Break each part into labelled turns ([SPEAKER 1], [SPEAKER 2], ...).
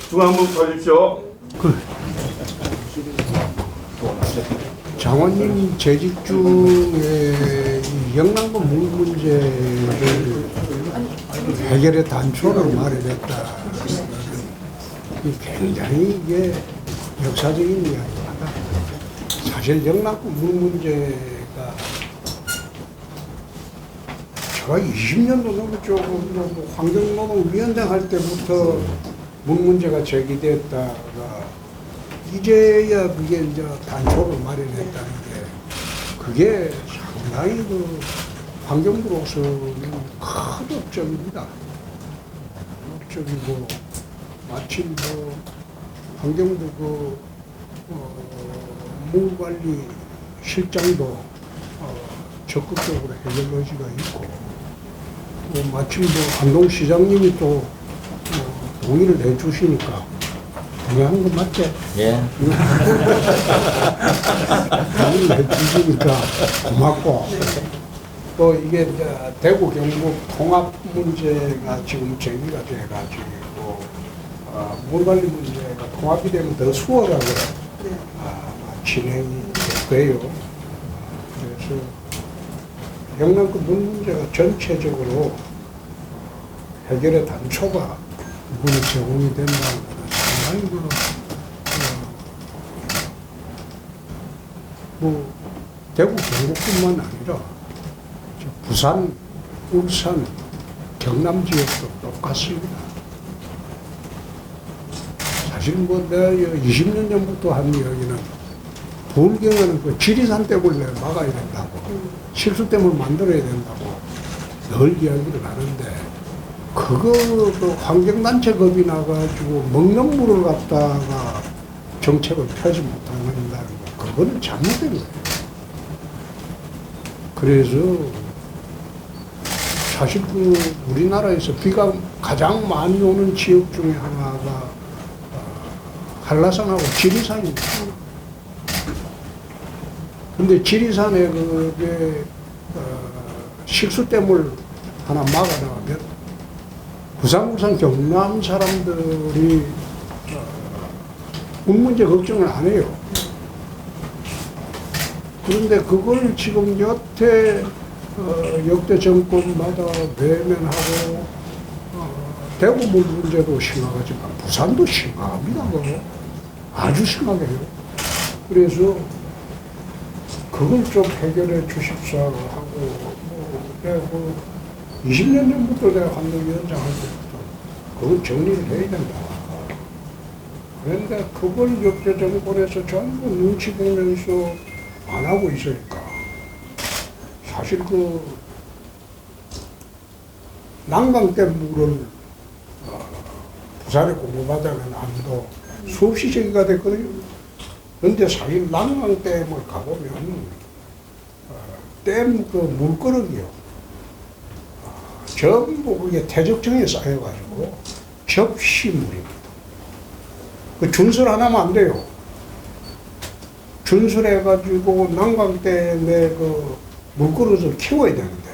[SPEAKER 1] 중 한번 봐주십시오.
[SPEAKER 2] 장관님 재직 중에 이 영남권 물 문제를 해결의 단초를 마련했다. 굉장히 이게 역사적인 이야기입니다. 사실 영남권 물 문제가 제가 20년도 넘었죠. 환경노동위원장 할 때부터 물 문제가 제기됐다가 이제야 그게 이제 단초를 마련했다는 게 그게 상당히 그 환경부로서는 큰 업적입니다. 업적이고 마침 뭐 환경부 물관리 실장도 적극적으로 해결 의지가 있고 또 마침 뭐 안동시장님이 또 동의를 해주시니까 동의하는 거 맞지?
[SPEAKER 3] 예.
[SPEAKER 2] 동의를 해주시니까 고맙고 또 이게 이제 대구 경북 통합 문제가 지금 제기가 돼가지고 물관리 문제가 통합이 되면 더 수월하게 진행이 돼요. 그래서 영남권 물 문제가 전체적으로 해결의 단초가 이번에 제공이 된다는 것은 상당히 뭐 대구 경북뿐만 아니라 부산, 울산, 경남 지역도 똑같습니다. 사실 뭐 내가 20년 전부터 한 이야기는 불경은 그 지리산 댐을 막아야 된다고 실수댐을 만들어야 된다고 늘 이야기를 하는데 그거 그 환경단체 겁이 나가지고 먹는 물을 갖다가 정책을 펴지 못한다는 거 그거는 잘못된 거예요. 그래서 사실 그 우리나라에서 비가 가장 많이 오는 지역 중에 하나가 한라산하고 지리산입니다. 근데 지리산에 그게 식수댐을 하나 막아나가면 부산, 울산, 경남 사람들이 물 문제 걱정을 안 해요. 그런데 그걸 지금 여태 역대 정권마다 외면하고 대구 물 문제도 심하지만 부산도 심합니다. 그거. 아주 심하게 해요. 그래서 그걸 좀 해결해 주십사 하고 내가 20년 전부터 내가 환경위원장 할 때부터 그걸 정리를 해야 된다. 그런데 그걸 역대 정권에서 전부 눈치 보면서 안 하고 있으니까 사실 그 난강댐 물을 부산에 공급하자는 안도 수없이 제기가 됐거든요. 그런데 사실 난강댐을 가보면 댐 그 물그릇이요. 전부 그게 퇴적층에 쌓여가지고 접시물입니다. 그 준설 하나면 안 돼요. 준설해가지고 난강댐에 그 물그릇을 키워야 되는데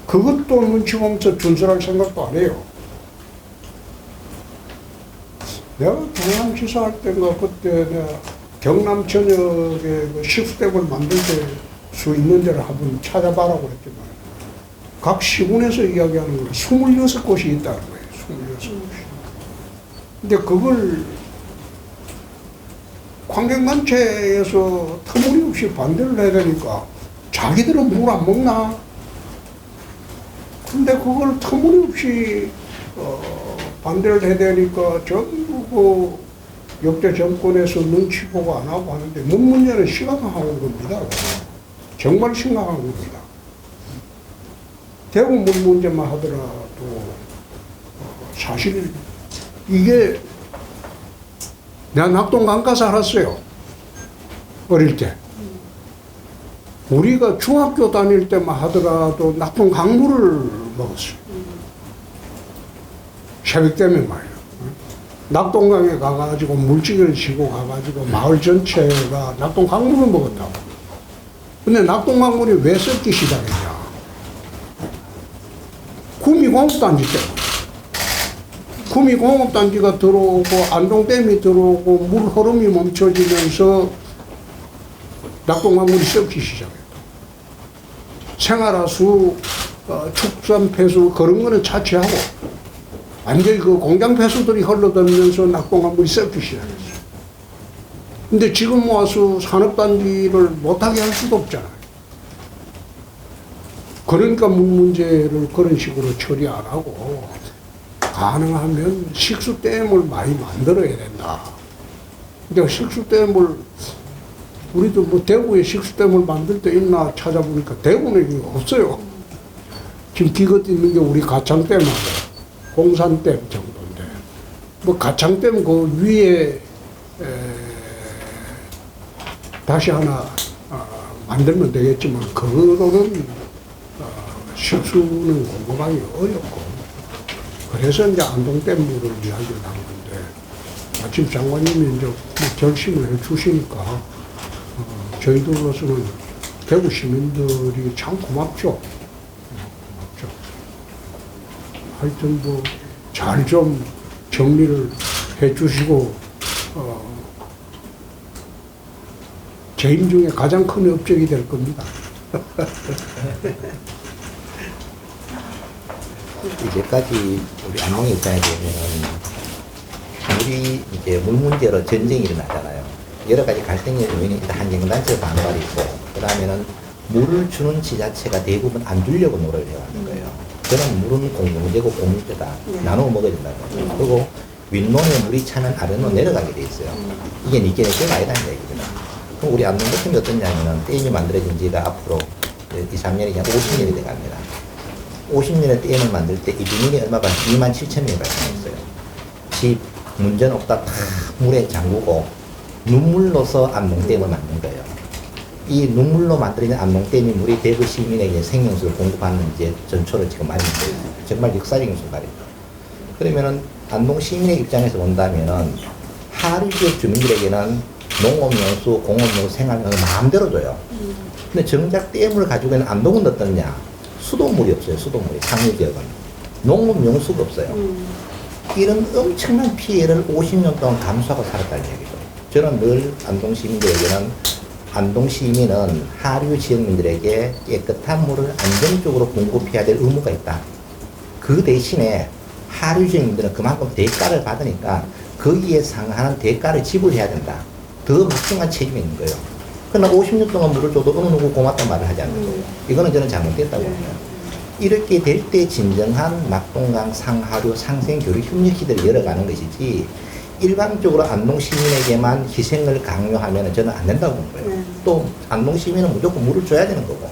[SPEAKER 2] 그것도 눈치 보면서 준설할 생각도 안 해요. 내가 경남지사 할 때가 그때 내가 경남 전역에 그 식수댐을 만들 수 있는 데를 한번 찾아봐라고 했지만 각 시군에서 이야기하는 건 26곳이 있다는 거예요. 26곳이. 근데 그걸 환경단체에서 터무니없이 반대를 해야 되니까 자기들은 물 안 먹나? 근데 그걸 터무니없이 반대를 해야 되니까 전부 그 역대 정권에서 눈치 보고 안 하고 하는데 물 문제는 심각한 겁니다. 정말 심각한 겁니다. 대구 물 문제만 하더라도 사실 이게 내가 낙동 강가 살았어요. 어릴 때. 우리가 중학교 다닐 때만 하더라도 낙동 강물을 먹었어요. 새벽 되면 말이에요. 낙동강에 가가지고 물찌개를 지고 가가지고 마을 전체가 낙동 강물을 먹었다고. 근데 낙동 강물이 왜 썩기 시작했냐? 구미공업단지 때문에. 구미공업단지가 들어오고 안동댐이 들어오고 물 흐름이 멈춰지면서 낙동강물이 썩기 시작했다. 생활하수, 축산 폐수 그런 거는 차치하고 완전히 그 공장 폐수들이 흘러들면서 낙동강물이 썩기 시작했어. 근데 지금 와서 산업단지를 못하게 할 수도 없잖아요. 그러니까 물 문제를 그런 식으로 처리 안 하고 가능하면 식수댐을 많이 만들어야 된다. 근데 식수댐을 우리도 뭐 대구에 식수댐을 만들 때 있나 찾아보니까 대구는 이게 없어요. 지금 기껏 있는 게 우리 가창댐하고 공산댐 정도인데 뭐 가창댐 그 위에 다시 하나 만들면 되겠지만 그거로는 식수는 공급하기 어렵고 그래서 이제 안동댐물을 이야기를 한 건데 마침 장관님이 이제 뭐 결심을 해 주시니까 저희들로서는 대구 시민들이 참 고맙죠. 고맙죠. 하여튼 뭐 잘 좀 정리를 해 주시고 재임 중에 가장 큰 업적이 될 겁니다.
[SPEAKER 1] 이제까지 우리 안동의 입장에 보면은 우리 이제 물 문제로 전쟁이 일어나잖아요. 여러 가지 갈등의 요인이 일단 환경단체 반발이 있고, 그 다음에는 물을 주는 지자체가 대부분 안 주려고 노력을 해왔는 거예요. 저는 물은 공동제고 공유제다. 나누어 먹어야 된다고. 그리고 윗놈에 물이 차면 아랫놈 내려가게 돼 있어요. 이게 니께 내게 아니라는 얘기입니다. 그럼 우리 안동 같은 게 어떠냐면은 댐이 만들어진 지가 앞으로 2, 3년이 한 50년이 돼 갑니다. 50년에 댐을 만들 때 이주민이 얼마 반 2만 7천 명이 발생했어요. 집, 문전 없다 다 물에 잠그고 눈물로서 안동댐을 만든 거예요. 이 눈물로 만들어진 안동댐이 물이 대구 시민에게 생명수를 공급하는 이제 전초를 지금 마련한 거예요. 정말 역사적인 순간입니다. 그러면은 안동 시민의 입장에서 본다면은 하류 지역 주민들에게는 농업용수, 공업용수, 생활용수 마음대로 줘요. 근데 정작 댐을 가지고 있는 안동은 어떠냐? 수돗물이 없어요. 수돗물이 상류 지역은 농업용수가 없어요. 이런 엄청난 피해를 50년 동안 감수하고 살았다는 얘기죠. 저는 늘 안동 시민들에게는 안동 시민은 하류 지역민들에게 깨끗한 물을 안정적으로 공급해야 될 의무가 있다. 그 대신에 하류 지역민들은 그만큼 대가를 받으니까 거기에 상하는 대가를 지불해야 된다. 더 막중한 책임이 있는 거예요. 그러나 50년 동안 물을 줘도 어느 누구 고맙다는 말을 하지 않는 거예요. 이거는 저는 잘못됐다고 봅니다. 이렇게 될 때 진정한 낙동강 상하류 상생교류 협력 시대를 열어가는 것이지 일방적으로 안동 시민에게만 희생을 강요하면 저는 안 된다고 보는 거예요. 또 안동 시민은 무조건 물을 줘야 되는 거고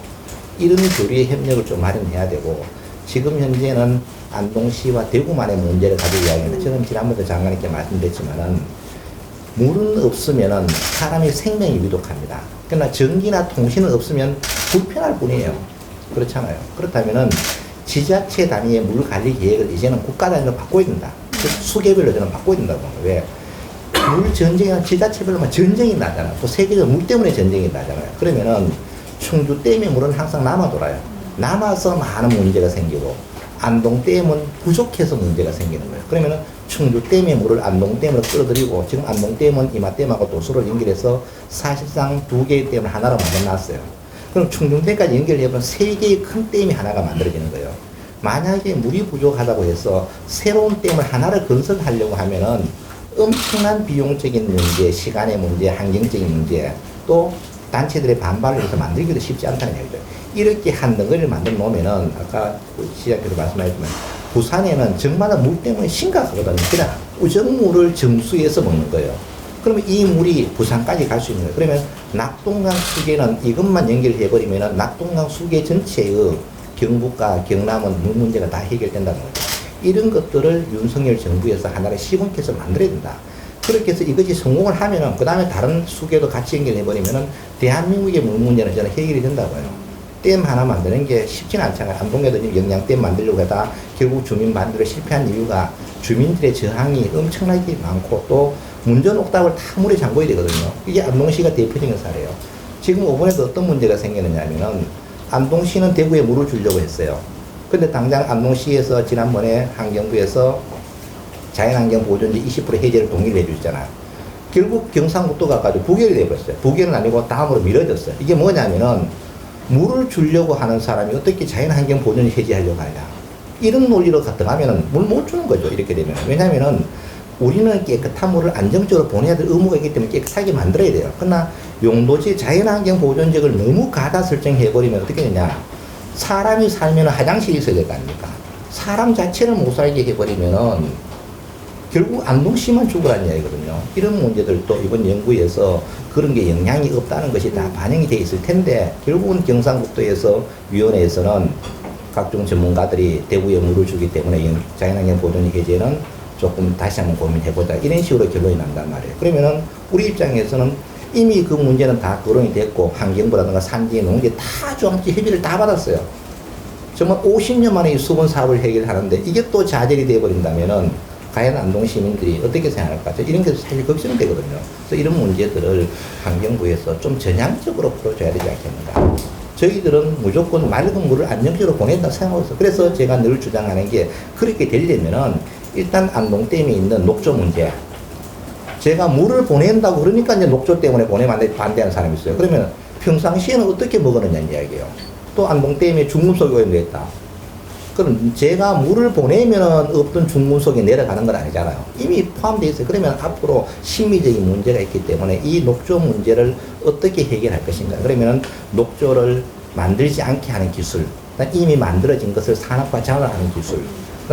[SPEAKER 1] 이런 교류의 협력을 좀 마련해야 되고 지금 현재는 안동시와 대구만의 문제를 가지고 이야기하는데 저는 지난번에 장관님께 말씀드렸지만은 물은 없으면은 사람의 생명이 위독합니다. 그러나 전기나 통신은 없으면 불편할 뿐이에요. 그렇잖아요. 그렇다면은 지자체 단위의 물 관리 계획을 이제는 국가 단위로 바꿔야 된다. 수계별로 저는 바꿔야 된다고 합니다. 왜? 물 전쟁이나 지자체별로만 전쟁이 나잖아요. 또 세계적으로 물 때문에 전쟁이 나잖아요. 그러면은 충주댐의 물은 항상 남아 돌아요. 남아서 많은 문제가 생기고 안동댐은 부족해서 문제가 생기는 거예요. 그러면은 충주댐의 물을 안동댐으로 끌어들이고 지금 안동댐은 이마댐하고 도수를 연결해서 사실상 두 개의 댐을 하나로 만들어놨어요. 그럼 충중댐까지 연결해보면 세 개의 큰 댐이 하나가 만들어지는 거예요. 만약에 물이 부족하다고 해서 새로운 댐을 하나를 건설하려고 하면은 엄청난 비용적인 문제, 시간의 문제, 환경적인 문제, 또 단체들의 반발을 해서 만들기도 쉽지 않다는 얘기죠. 이렇게 한 덩어리를 만들어 놓으면은 아까 시장께서 말씀하셨지만 부산에는 정말 물 때문에 심각하거든요. 그냥 우정물을 정수해서 먹는 거예요. 그러면 이 물이 부산까지 갈 수 있는 거예요. 그러면 낙동강 수계는 이것만 연결해버리면은 낙동강 수계 전체의 경북과 경남은 물 문제가 다 해결된다는 거죠. 이런 것들을 윤석열 정부에서 하나를 시범해서 만들어야 된다. 그렇게 해서 이것이 성공을 하면은 그 다음에 다른 수계도 같이 연결해버리면은 대한민국의 물 문제는 저는 해결이 된다고요. 댐 하나 만드는 게 쉽지는 않잖아요. 안동에도 영양댐 만들려고 하다 결국 주민 반대로 실패한 이유가 주민들의 저항이 엄청나게 많고 또 문전 옥답을 다 물에 잠궈야 되거든요. 이게 안동시가 대표적인 사례예요. 지금 이번에도 어떤 문제가 생기느냐 하면은 안동시는 대구에 물을 주려고 했어요. 근데 당장 안동시에서 지난번에 환경부에서 자연환경 보존제 20% 해제를 동의를 해주잖아요. 결국 경상북도가 가지고 부결이 돼버렸어요. 부결은 아니고 다음으로 미뤄졌어요. 이게 뭐냐면은 물을 주려고 하는 사람이 어떻게 자연환경 보존제 해제하려고 하느냐. 이런 논리로 들어가면은 물 못 주는 거죠. 이렇게 되면. 왜냐면은 우리는 깨끗한 물을 안정적으로 보내야 될 의무가 있기 때문에 깨끗하게 만들어야 돼요. 그러나 용도지 자연환경 보존제를 너무 가다 설정해버리면 어떻게 되냐. 사람이 살면 화장실이 있어야 될 거 아닙니까? 사람 자체를 못 살게 해버리면은 결국 안동시만 죽으라는 이야기거든요. 이런 문제들도 이번 연구에서 그런 게 영향이 없다는 것이 다 반영이 돼 있을 텐데 결국은 경상북도에서 위원회에서는 각종 전문가들이 대구에 물을 주기 때문에 자연환경 보존 해제는 조금 다시 한번 고민해보자 이런 식으로 결론이 난단 말이에요. 그러면은 우리 입장에서는 이미 그 문제는 다 거론이 됐고 환경부라든가 산지, 농지 다 조합지 협의를 다 받았어요. 정말 50년 만에 이 수건 사업을 해결하는데 이게 또 좌절이 돼버린다면은 과연 안동 시민들이 어떻게 생각할까? 이런 게 사실 걱정되거든요. 그래서 이런 문제들을 환경부에서 좀 전향적으로 풀어줘야 되지 않겠는가. 저희들은 무조건 맑은 물을 안정적으로 보낸다 생각하고 있어요. 그래서 제가 늘 주장하는 게 그렇게 되려면은 일단 안동댐에 있는 녹조 문제. 제가 물을 보낸다고 그러니까 이제 녹조 때문에 보내면 안 돼, 반대하는 사람이 있어요. 그러면 평상시에는 어떻게 먹었느냐는 이야기예요. 또 안동댐에 중금속이 오염됐다. 그럼 제가 물을 보내면 없던 중금속이 내려가는 건 아니잖아요. 이미 포함되어 있어요. 그러면 앞으로 심미적인 문제가 있기 때문에 이 녹조 문제를 어떻게 해결할 것인가. 그러면 녹조를 만들지 않게 하는 기술, 이미 만들어진 것을 산업화장을 하는 기술,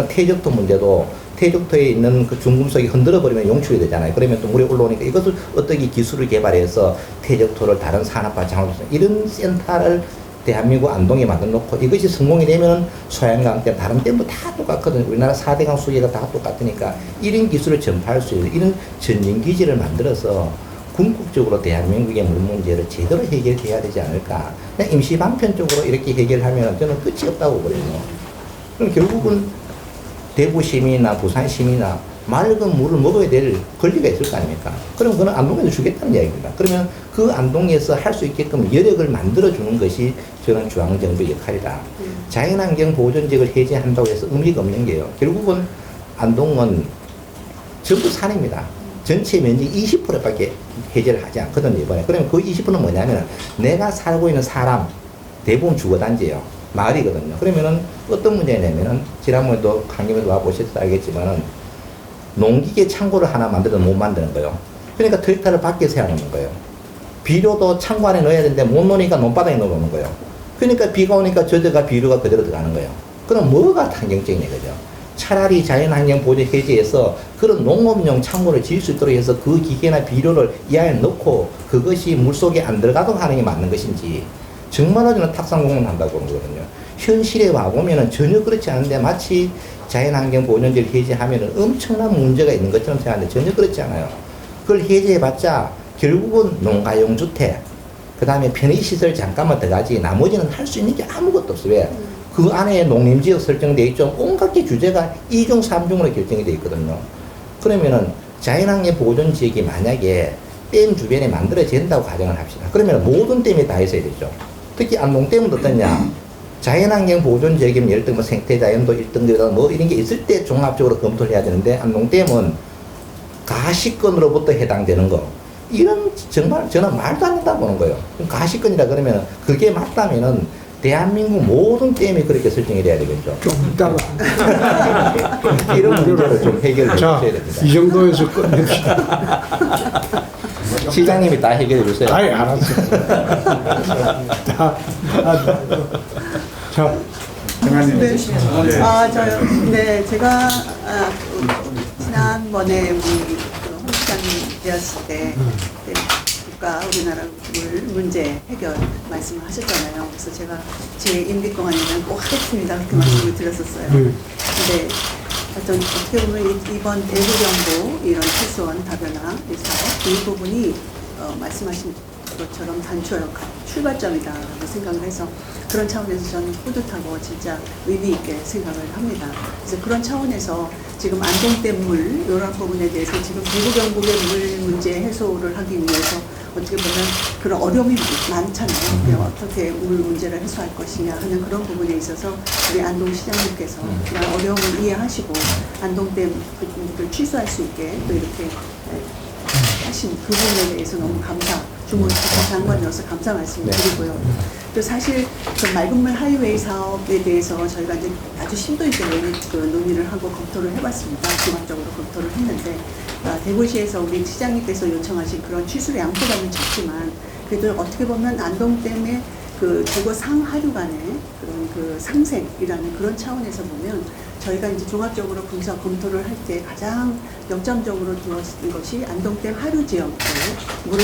[SPEAKER 1] 퇴적토 문제도 퇴적토에 있는 그 중금속이 흔들어버리면 용출이 되잖아요. 그러면 또 물에 올라오니까 이것을 어떻게 기술을 개발해서 퇴적토를 다른 산업화장으로 이런 센터를 대한민국 안동에 만들어 놓고 이것이 성공이 되면 소양강댐 다른 댐도 다 똑같거든요. 우리나라 4대강 수위가 다 똑같으니까 이런 기술을 전파할 수 있는 이런 전진기지를 만들어서 궁극적으로 대한민국의 물 문제를 제대로 해결해야 되지 않을까. 그냥 임시방편적으로 이렇게 해결하면 저는 끝이 없다고 보거든요. 그럼 결국은 대구 시민이나 부산 시민이나 맑은 물을 먹어야 될 권리가 있을 거 아닙니까? 그럼 그건 안동에서 주겠다는 이야기입니다. 그러면 그 안동에서 할 수 있게끔 여력을 만들어주는 것이 저는 중앙정부의 역할이다. 자연환경 보존지역을 해제한다고 해서 의미가 없는 게요. 결국은 안동은 전부 산입니다. 전체 면적 20%밖에 해제를 하지 않거든요, 이번에. 그러면 그 20%는 뭐냐면 내가 살고 있는 사람, 대부분 주거단지예요. 마을이거든요. 그러면은 어떤 문제냐면은 지난번에도 강림에도 와보셔서 알겠지만은 농기계 창고를 하나 만들어도 못 만드는 거예요. 그러니까 트랙터를 밖에 세워놓는 거예요. 비료도 창고 안에 넣어야 되는데 못 넣으니까 논바닥에 넣어놓는 거예요. 그러니까 비가 오니까 젖어가 비료가 그대로 들어가는 거예요. 그럼 뭐가 환경적이냐 이거죠. 차라리 자연환경 보존 해제해서 그런 농업용 창고를 지을 수 있도록 해서 그 기계나 비료를 이 안에 넣고 그것이 물속에 안 들어가도록 하는 게 맞는 것인지 정말로 저는 탁상공헌 한다고 보는 거거든요. 현실에 와보면은 전혀 그렇지 않은데 마치 자연환경 보존제를 해제하면은 엄청난 문제가 있는 것처럼 생각하는데 전혀 그렇지 않아요. 그걸 해제해봤자 결국은 농가용 주택, 그 다음에 편의시설 잠깐만 들어가지 나머지는 할 수 있는 게 아무것도 없어요. 왜? 그 안에 농림지역 설정되어 있죠. 온갖 게 규제가 2중, 3중으로 결정이 되어 있거든요. 그러면은 자연환경 보존지역이 만약에 댐 주변에 만들어진다고 가정을 합시다. 그러면 모든 댐이 다 있어야 되죠. 특히 안동댐은 어떠냐? 자연환경 보존지역이면 예를 들면 뭐 생태자연도 1등급이다 뭐 이런 게 있을 때 종합적으로 검토를 해야 되는데 안동댐은 가시권으로부터 해당되는 거. 이런 정말 저는 말도 안 된다고 보는 거예요. 가시권이라 그러면 그게 맞다면은 대한민국 모든 댐이 그렇게 설정이 돼야 되겠죠.
[SPEAKER 2] 좀 이따가.
[SPEAKER 1] 이런 문제를 좀 해결해 주셔야 됩니다.
[SPEAKER 2] 이 정도에서 끝냅시다.
[SPEAKER 1] 시장님이 다 해결해 주세요.
[SPEAKER 2] 아이, 알았어. 자,
[SPEAKER 3] 정한님.
[SPEAKER 4] 네. 저요. 네, 제가 지난번에 우리 홍 시장님 되었을 때 국가 우리나라 물 문제 해결 말씀을 하셨잖아요. 그래서 제가 제 임기 동안에는 꼭 하겠습니다 그렇게 말씀을 드렸었어요. 근데 어떻게 보면 이번 대구경보 이런 최소한 다변화 사업 이 부분이 말씀하신 것처럼 단초가 출발점이다라고 생각을 해서 그런 차원에서 저는 뿌듯하고 진짜 의미 있게 생각을 합니다. 그래서 그런 차원에서 지금 안동댐 물 이런 부분에 대해서 지금 동부 경북의 물 문제 해소를 하기 위해서 어떻게 보면 그런 어려움이 많잖아요. 그냥 어떻게 물 문제를 해소할 것이냐 하는 그런 부분에 있어서 우리 안동시장님께서 그런 어려움을 이해하시고 안동댐 그 부분을 취소할 수 있게 또 이렇게 하신 그 부분에 대해서 너무 주무시고 장관으로서 감사 말씀을 드리고요. 또 사실 그 맑은물 하이웨이 사업에 대해서 저희가 이제 아주 심도 있게 논의를 하고 검토를 해봤습니다. 종합적으로 검토를 했는데 대구시에서 우리 시장님께서 요청하신 그런 취수 양보다는 적지만 그래도 어떻게 보면 안동댐의 그 대구 상하류 간의 그런 그 상생이라는 그런 차원에서 보면 저희가 이제 종합적으로 분석 검토를 할 때 가장 역점적으로 두었던 것이 안동댐 하류 지역에 물을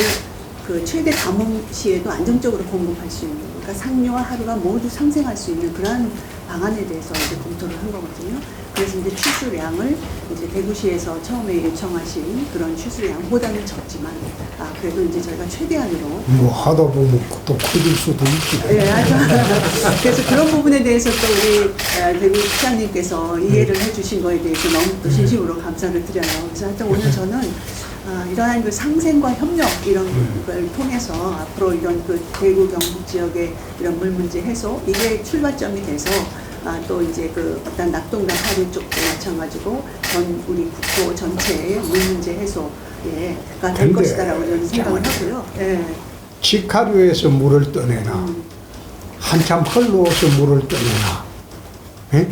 [SPEAKER 4] 그 최대 가뭄 시에도 안정적으로 공급할 수 있는, 그러니까 상류와 하류가 모두 상생할 수 있는 그러한 방안에 대해서 이제 검토를 한 거거든요. 그래서 이제 취수량을 이제 대구시에서 처음에 요청하신 그런 취수량보다는 적지만, 그래도 이제 저희가 최대한으로.
[SPEAKER 2] 뭐 하다 보면 또 커질 수도 있지.
[SPEAKER 4] 네, 그래서 그런 부분에 대해서 또 우리 대구 시장님께서 이해를 해주신 거에 대해서 너무 또 진심으로 감사를 드려요. 그래서 하여튼 오늘 저는 이러한 그 상생과 협력 이런 걸 통해서 앞으로 이런 그 대구 경북 지역의 이런 물 문제 해소 이게 출발점이 돼서 또 이제 그 어떤 낙동강 하류 쪽도 마찬가지고 우리 국토 전체의 물 문제 해소가 될 것이다라고 저는 생각을 하고요. 예.
[SPEAKER 2] 직하류에서 물을 떠내나 한참 흘러서 물을 떠내나 예?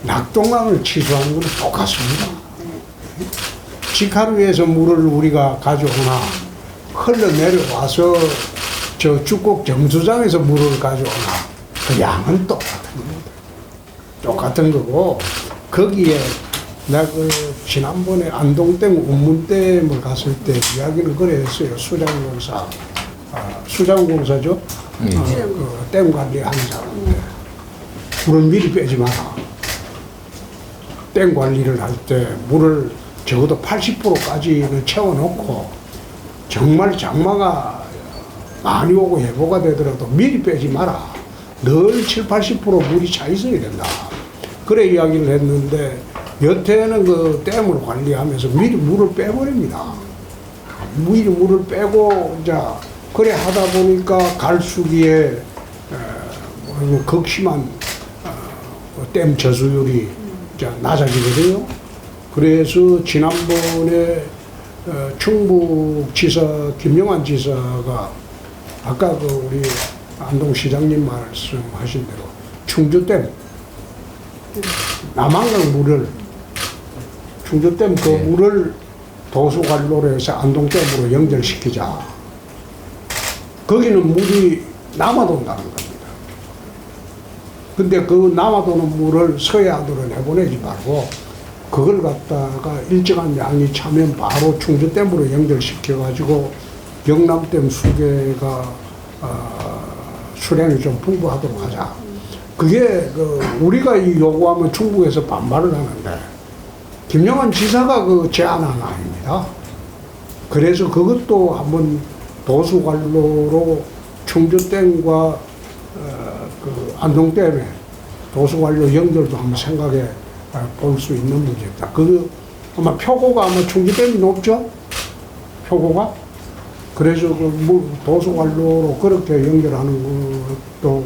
[SPEAKER 2] 낙동강을 취소하는 것은 똑같습니다.
[SPEAKER 4] 네.
[SPEAKER 2] 직하류에서 물을 우리가 가져오나 흘러내려와서 저 축곡 정수장에서 물을 가져오나 그 양은 똑같은 겁니다. 똑같은 거고 거기에 내가 그 지난번에 안동댐 운문댐을 갔을 때 이야기를 그래 했어요. 수장공사죠. 그 댐 관리하는 사람인데 물을 미리 빼지 마라. 댐 관리를 할 때 물을 적어도 80%까지는 채워놓고 정말 장마가 많이 오고 예보가 되더라도 미리 빼지 마라. 늘 7, 80% 물이 차 있어야 된다. 그래 이야기를 했는데 여태는 그 댐을 관리하면서 미리 물을 빼버립니다. 미리 물을 빼고 이제 그래 하다 보니까 갈수기에 극심한 댐 저수율이 낮아지거든요. 그래서 지난번에 충북지사 김영환 지사가 아까 그 우리 안동시장님 말씀하신 대로 충주댐 남한강 물을 충주댐 그 물을 도수관로로 해서 안동댐으로 연결시키자. 거기는 물이 남아돈다는 겁니다. 근데 그 남아도는 물을 서해안으로 내보내지 말고 그걸 갖다가 일정한 양이 차면 바로 충주댐으로 연결시켜가지고 영남댐 수계가 수량이 좀 풍부하도록 하자. 그게 그 우리가 이 요구하면 충북에서 반발을 하는데 김영환 지사가 그 제안한 아닙니다. 그래서 그것도 한번 도수관로로 충주댐과 그 안동댐에 도수관로 연결도 한번 생각해 볼 수 있는 문제다. 그 아마 표고가 아마 충주댐이 높죠? 표고가? 그래서 그 도수관로로 그렇게 연결하는 것도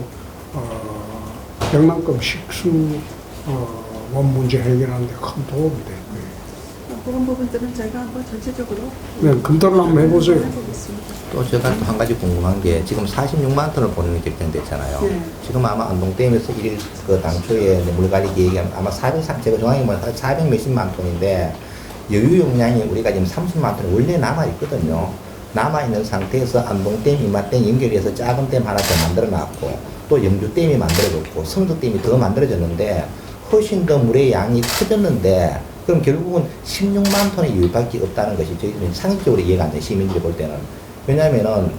[SPEAKER 2] 영남권 식수원 문제 해결하는 데 큰 도움이 될 거예요.
[SPEAKER 4] 그런 부분들은 저희가 한번 전체적으로
[SPEAKER 2] 검토를 한번 해보세요.
[SPEAKER 1] 또 제가 또 한 가지 궁금한 게 지금 46만 톤을 보내는 결정됐잖아요.
[SPEAKER 4] 네.
[SPEAKER 1] 지금 아마 안동댐에서 그 당초에 물관리 계획이 아마 400, 제가 정확히 말하면 400 몇십만 톤인데 여유 용량이 우리가 지금 30만 톤이 원래 남아있거든요. 남아있는 상태에서 안동댐, 이마댐 연결해서 작은 댐 하나 더 만들어놨고 또 영주댐이 만들어졌고 성덕댐이 더 만들어졌는데 훨씬 더 물의 양이 커졌는데 그럼 결국은 16만 톤의 여유밖에 없다는 것이 저희들은 상식적으로 이해가 안 돼요. 시민들이 볼 때는. 왜냐하면은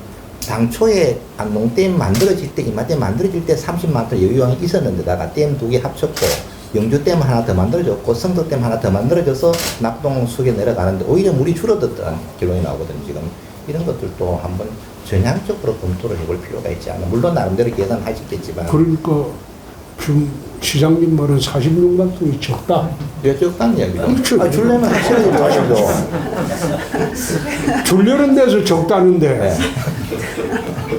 [SPEAKER 1] 당초에 안동댐 만들어질 때 이마댐 만들어질 때 30만 톤 여유량이 있었는데다가 댐 2개 합쳤고 영주댐 하나 더 만들어졌고 성덕댐 하나 더 만들어져서 낙동 수에 내려가는데 오히려 물이 줄어들었다는 결론이 나오거든요. 지금 이런 것들도 한번 전향적으로 검토를 해볼 필요가 있지 않나. 물론 나름대로 계산하셨겠지만
[SPEAKER 2] 그러니까 지금 시장님 말은 46만통이 적다.
[SPEAKER 1] 왜 적다는 이야기죠.
[SPEAKER 2] 그렇죠.
[SPEAKER 1] 아, 줄려면 확실하게 줘야죠.
[SPEAKER 2] 줄려는 데서 적다는데
[SPEAKER 1] 네.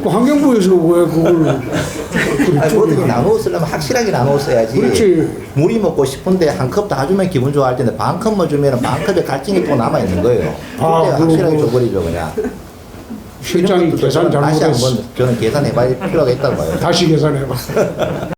[SPEAKER 2] 그 환경부에서 왜 그걸
[SPEAKER 1] 아니, 어떻게 나누어 쓰려면 확실하게 나누어 써야지.
[SPEAKER 2] 그렇지.
[SPEAKER 1] 물이 먹고 싶은데 한 컵 다 주면 기분 좋아할 텐데 반 컵만 주면 반 컵에 갈증이 또 남아 있는 거예요.
[SPEAKER 2] 아,
[SPEAKER 1] 그때 확실하게
[SPEAKER 2] 그거
[SPEAKER 1] 줘버리죠 그냥.
[SPEAKER 2] 실장이
[SPEAKER 1] 이런 것도
[SPEAKER 2] 계산
[SPEAKER 1] 저는 다시
[SPEAKER 2] 잘못했어.
[SPEAKER 1] 한번 저는 계산해봐야 필요가 있다고 봐요.
[SPEAKER 2] 다시 계산해봐.